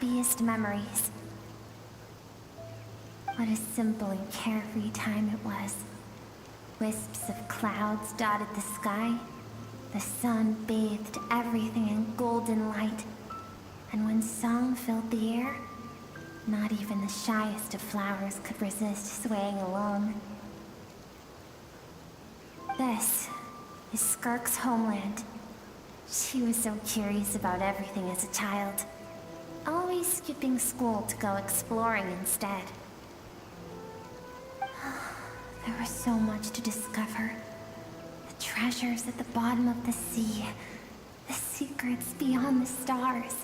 happiest memories. What a simple and carefree time it was. Wisps of clouds dotted the sky. The sun bathed everything in golden light. And when song filled the air, not even the shyest of flowers could resist swaying along. This is Skirk's homeland. She was so curious about everything as a child, always skipping school to go exploring instead. There was so much to discover. The treasures at the bottom of the sea, the secrets beyond the stars,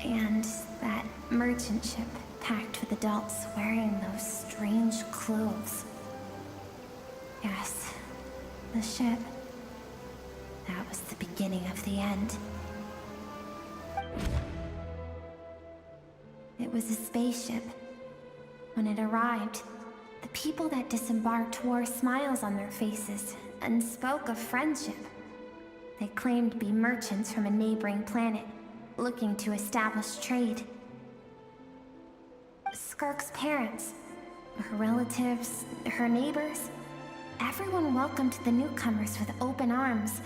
and that merchant ship packed with adults wearing those strange clothes. Yes, the ship. That was the beginning of the end. It was a spaceship. When it arrived, the people that disembarked wore smiles on their faces and spoke of friendship. They claimed to be merchants from a neighboring planet, looking to establish trade. Skirk's parents, her relatives, her neighbors, everyone welcomed the newcomers with open arms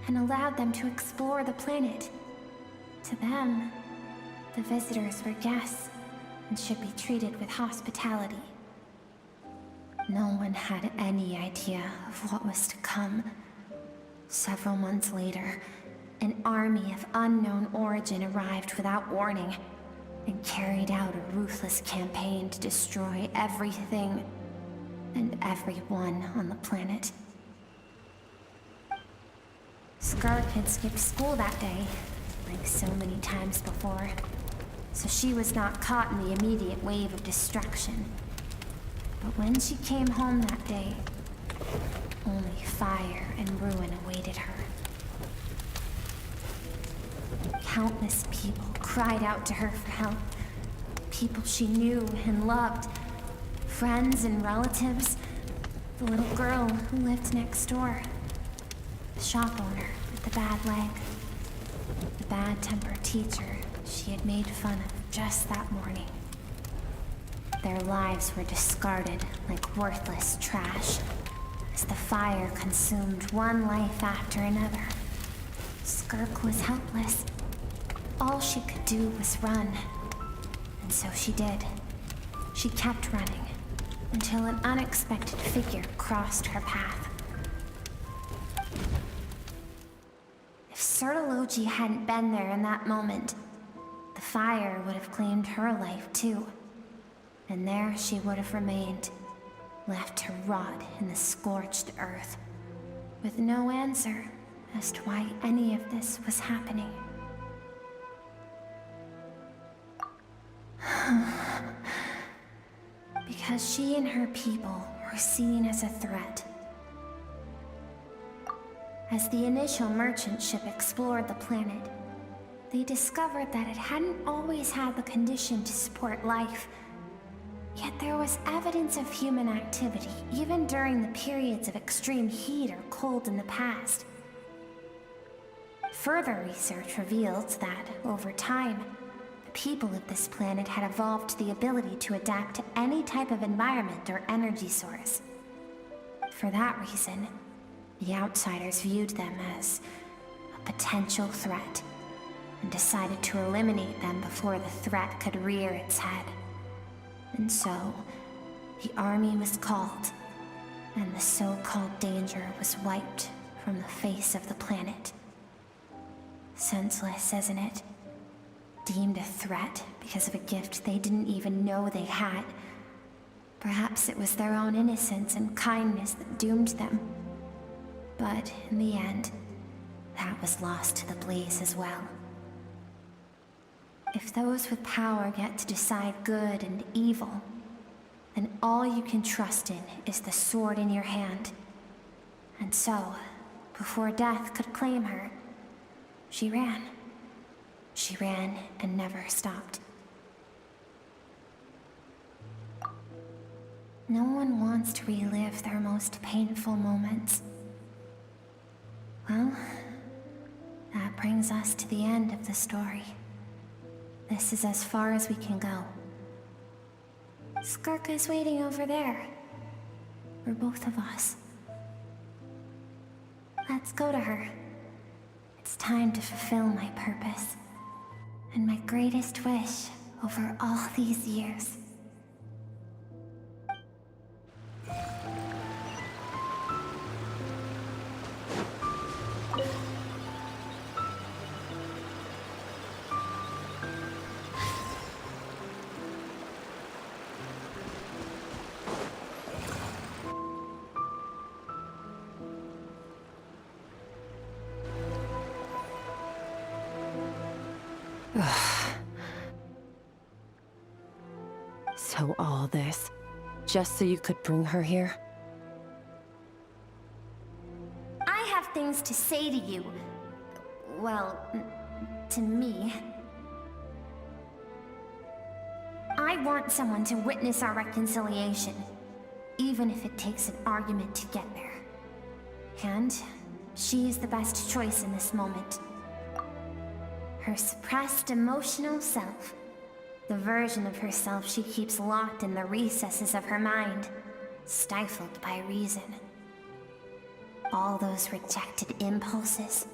and allowed them to explore the planet. To them, the visitors were guests and should be treated with hospitality. No one had any idea of what was to come. Several months later, an army of unknown origin arrived without warning and carried out a ruthless campaign to destroy everything and everyone on the planet. Skirk had skipped school that day, like so many times before, so she was not caught in the immediate wave of destruction. But when she came home that day, only fire and ruin awaited her. Countless people cried out to her for help. People she knew and loved. Friends and relatives. The little girl who lived next door. The shop owner with the bad leg. The bad-tempered teacher she had made fun of just that morning. Their lives were discarded like worthless trash as the fire consumed one life after another. Skirk was helpless. All she could do was run. And so she did. She kept running until an unexpected figure crossed her path. If Sertology hadn't been there in that moment, the fire would have claimed her life too. And there she would have remained, left to rot in the scorched earth, with no answer as to why any of this was happening. Because she and her people were seen as a threat. As the initial merchant ship explored the planet, they discovered that it hadn't always had the condition to support life. Yet there was evidence of human activity, even during the periods of extreme heat or cold in the past. Further research revealed that, over time, the people of this planet had evolved the ability to adapt to any type of environment or energy source. For that reason, the outsiders viewed them as a potential threat and decided to eliminate them before the threat could rear its head. And so, the army was called, and the so-called danger was wiped from the face of the planet. Senseless, isn't it? Deemed a threat because of a gift they didn't even know they had. Perhaps it was their own innocence and kindness that doomed them. But in the end, that was lost to the blaze as well. If those with power get to decide good and evil, then all you can trust in is the sword in your hand. And so, before death could claim her, she ran. She ran and never stopped. No one wants to relive their most painful moments. Well, that brings us to the end of the story. this is as far as we can go. Skirk is waiting over there. For both of us. Let's go to her. It's time to fulfill my purpose. And my greatest wish over all these years. So all this, just so you could bring her here? I have things to say to you. Well, to me. I want someone to witness our reconciliation, even if it takes an argument to get there. And she is the best choice in this moment. Her suppressed emotional self. The version of herself she keeps locked in the recesses of her mind, stifled by reason. All those rejected impulses,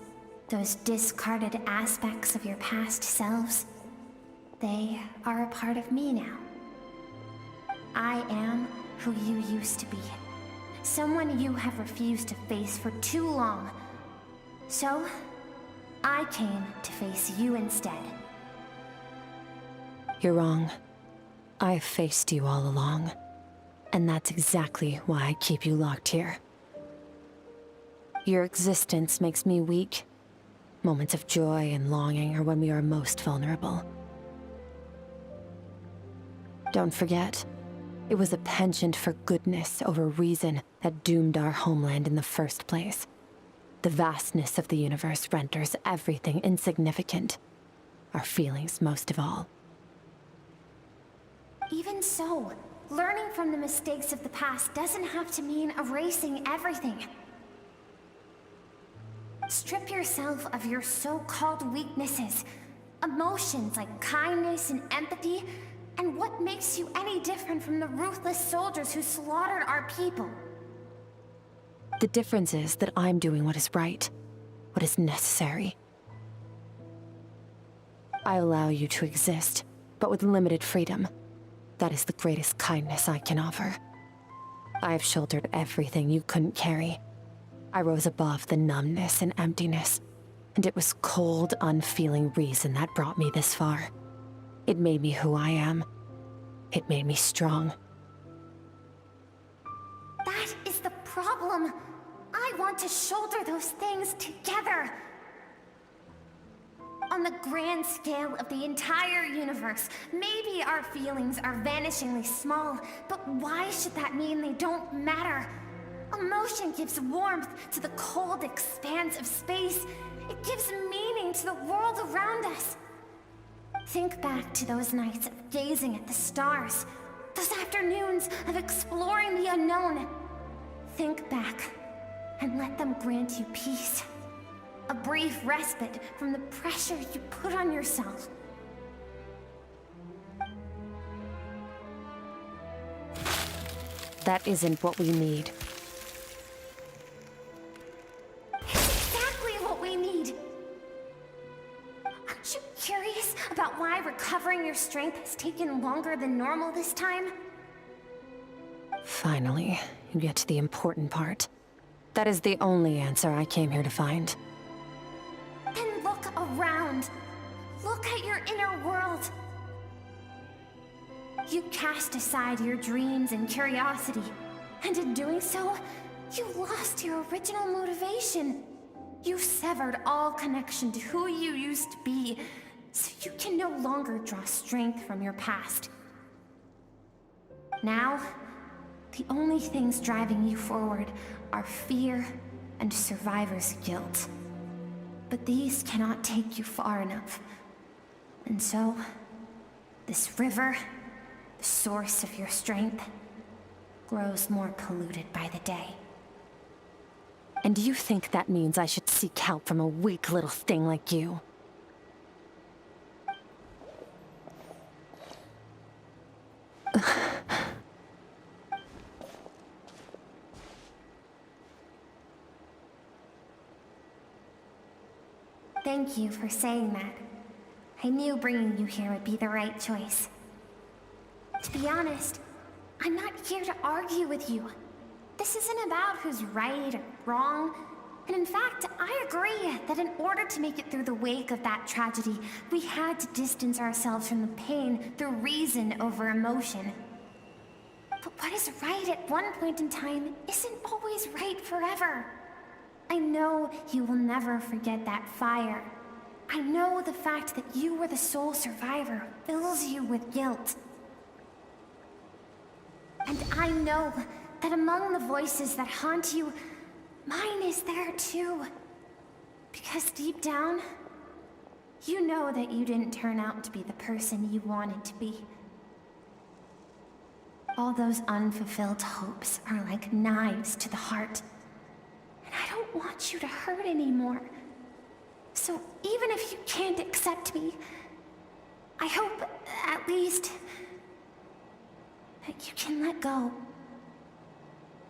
those discarded aspects of your past selves, they are a part of me now. I am who you used to be. Someone you have refused to face for too long. So, I came to face you instead. You're wrong. I've faced you all along. And that's exactly why I keep you locked here. Your existence makes me weak. Moments of joy and longing are when we are most vulnerable. Don't forget, it was a penchant for goodness over reason that doomed our homeland in the first place. The vastness of the universe renders everything insignificant. Our feelings most of all. Even so, learning from the mistakes of the past doesn't have to mean erasing everything. Strip yourself of your so-called weaknesses, emotions like kindness and empathy, and what makes you any different from the ruthless soldiers who slaughtered our people? The difference is that I'm doing what is right, what is necessary. I allow you to exist, but with limited freedom. That is the greatest kindness I can offer. I have shouldered everything you couldn't carry. I rose above the numbness and emptiness, and it was cold, unfeeling reason that brought me this far. It made me who I am. It made me strong. That is the problem. I want to shoulder those things together. On the grand scale of the entire universe, maybe our feelings are vanishingly small, but why should that mean they don't matter? Emotion gives warmth to the cold expanse of space. It gives meaning to the world around us. Think back to those nights of gazing at the stars, those afternoons of exploring the unknown. Think back, and let them grant you peace. A brief respite from the pressure you put on yourself. That isn't what we need. It's exactly what we need. Aren't you curious about why recovering your strength has taken longer than normal this time? Finally, you get to the important part. That is the only answer I came here to find. Then look around. Look at your inner world. You cast aside your dreams and curiosity, and in doing so, you lost your original motivation. You severed all connection to who you used to be, so you can no longer draw strength from your past. Now, the only things driving you forward are fear and survivor's guilt. But these cannot take you far enough. And so, this river, the source of your strength, grows more polluted by the day. And do you think that means I should seek help from a weak little thing like you? Thank you for saying that. I knew bringing you here would be the right choice. To be honest, I'm not here to argue with you. This isn't about who's right or wrong. And in fact, I agree that in order to make it through the wake of that tragedy, we had to distance ourselves from the pain through reason over emotion. But what is right at one point in time isn't always right forever. I know you will never forget that fire. I know the fact that you were the sole survivor fills you with guilt. And I know that among the voices that haunt you, mine is there too. Because deep down, you know that you didn't turn out to be the person you wanted to be. All those unfulfilled hopes are like knives to the heart. And I don't want you to hurt anymore. So even if you can't accept me, I hope, at least, that you can let go.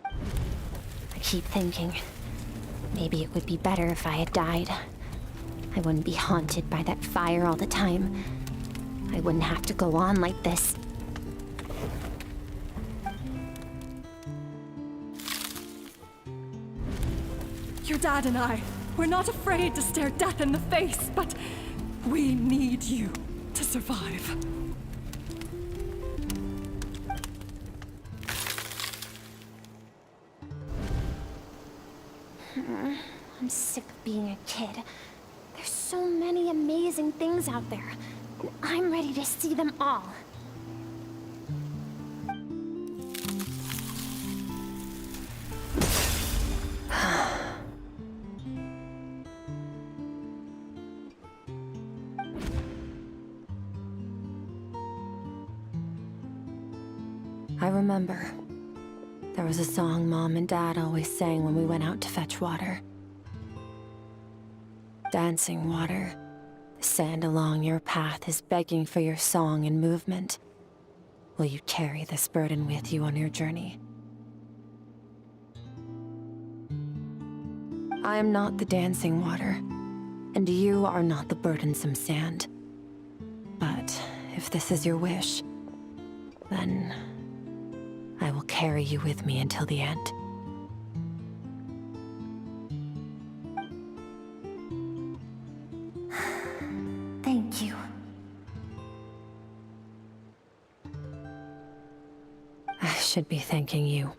I keep thinking, maybe it would be better if I had died. I wouldn't be haunted by that fire all the time. I wouldn't have to go on like this. Your dad and I, we're not afraid to stare death in the face, but we need you to survive. I'm sick of being a kid. There's so many amazing things out there, and I'm ready to see them all. I remember. There was a song Mom and Dad always sang when we went out to fetch water. Dancing water. The sand along your path is begging for your song and movement. Will you carry this burden with you on your journey? I am not the dancing water, and you are not the burdensome sand. But if this is your wish, then I will carry you with me until the end. Thank you. I should be thanking you.